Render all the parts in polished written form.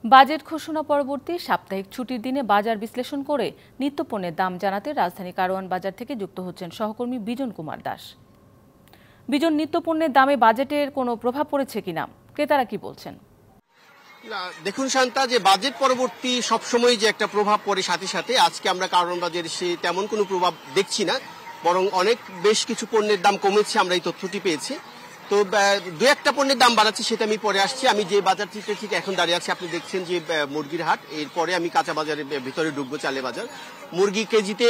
Budget ঘোষণা পরবর্তী সাপ্তাহিক ছুটির দিনে বাজার বিশ্লেষণ করে নিত্যপণ্যের দাম জানাতে রাজধানী কারওয়ান বাজার থেকে যুক্ত হচ্ছেন সহকর্মী বিজন কুমার দাস। বিজন, নিত্যপণ্যের দামে বাজেটের কোনো প্রভাব পড়েছে কিনা, ক্রেতারা কি বলছেন? দেখুন শান্তা, যে বাজেট পরবর্তী সবসময় যে একটা প্রভাব পড়ে সাথে সাথে আজকে আমরা কারওয়ান বাজারে সে তেমন কোনো প্রভাব দেখছি না, বরং বেশ কিছু পণ্যের দাম কমেছে, আমরা এই তথ্যটি পেয়েছি। তো দু একটা পণ্যের দাম বাড়াচ্ছে, সেটা আমি পরে আসছি। আমি যে বাজারটিতে ঠিক এখন দাঁড়িয়ে আছি, আপনি দেখছেন যে মুরগির হাট, এরপরে আমি কাঁচা বাজারের ভিতরে ঢুকবো, চালে বাজার। মুরগি কেজিতে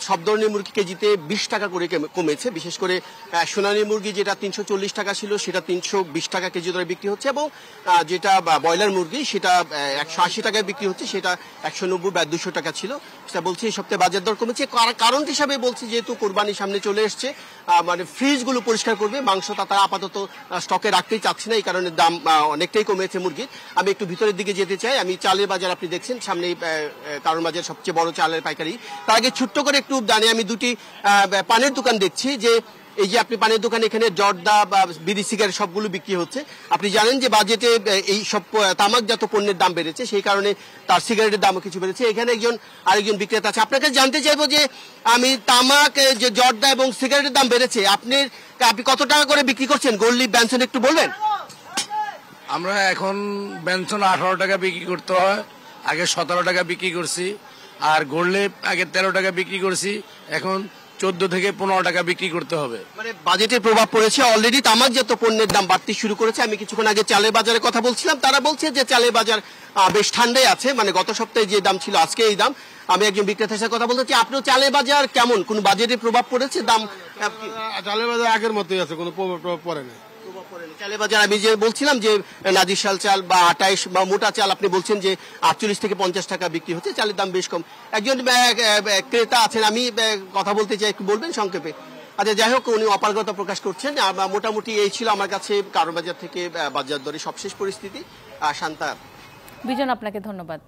সব ধরনের মুরগি কেজিতে 20 টাকা করে কমেছে। বিশেষ করে সোনালী মুরগি যেটা 340 টাকা ছিল, সেটা 320 টাকা কেজি দরে বিক্রি হচ্ছে, এবং যেটা ব্রয়লার মুরগি সেটা 180 টাকায় বিক্রি হচ্ছে, সেটা 190 বা 200 টাকা ছিল। সেটা বলছি এই সপ্তাহে বাজার দর কমেছে। কারণ হিসাবে বলছি, যেহেতু কোরবানির সামনে চলে এসছে, মানে ফ্রিজগুলো পরিষ্কার করবে, মাংস তারা আপাতত স্টকে রাখতেই চাচ্ছে না, এই কারণে দাম অনেকটাই কমেছে মুরগির। আমি একটু ভিতরের দিকে যেতে চাই। আমি চালের বাজার, আপনি দেখছেন সামনে কারওয়ান বাজার সবচেয়ে বড় চালের পাইকারি। তার আগে ছোট্ট করে একটু জানি, আমি দুটি পানের দোকান দেখছি, যে এই যে আপনি পানের দোকানে এখানে জর্দা বা বিড়ি সিগারেট সবগুলো বিক্রি হচ্ছে। আপনি জানেন যে বাজেটে এই সব তামাকজাত পণ্যের দাম বেড়েছে, সেই কারণে তার সিগারেটের দামও কিছু বেড়েছে। এখানে আরেকজন বিক্রেতা আছে, আপনাকে জানতে চাইবো যে আমি তামাক, যে জর্দা এবং সিগারেটের দাম বেড়েছে, আপনি কত টাকা করে বিক্রি করছেন? গোল্ড লিফ বেনসন একটু বলবেন। আমরা এখন বেনসন 18 টাকা বিক্রি করতে হয়, আগে 17 টাকা বিক্রি করছি। আর গোল্ড লিফ আগে 13 টাকা বিক্রি করছি, এখন 14 থেকে 15 টাকা বিক্রি করতে হবে। মানে বাজেটের প্রভাব পড়েছে, অলরেডি তামাকজাত পণ্যের দাম বাড়তে শুরু করেছে। আমি কিছুক্ষণ আগে চালের বাজারের কথা বলছিলাম, তারা বলছে যে চালের বাজার বেশ ঠান্ডাই আছে, মানে গত সপ্তাহে যে দাম ছিল আজকে এই দাম। আমি একজন বিক্রেতার সাথে কথা বলতে চাই, আপনার চালের বাজার কেমন, কোন বাজেটের প্রভাব পড়েছে? দাম চালের বাজার আগের মতোই আছে, কোনো প্রভাব পড়ে না। চালের বাজার আমি যে বলছিলাম যে নাজিরশাল চাল বা 28 বা মোটা চাল, আপনি বলছেন যে 48 থেকে 50 টাকা বিক্রি হচ্ছে, চালের দাম বেশ কম। একজন ক্রেতা আছেন, আমি কথা বলতে চাই, একটু বলবেন সংক্ষেপে? আচ্ছা, যাই হোক, উনি অপারগতা প্রকাশ করছেন। মোটামুটি এই ছিল আমার কাছে কারওয়ান বাজার থেকে বাজার দরে সবশেষ পরিস্থিতি। শান্তা। বিজন, আপনাকে ধন্যবাদ।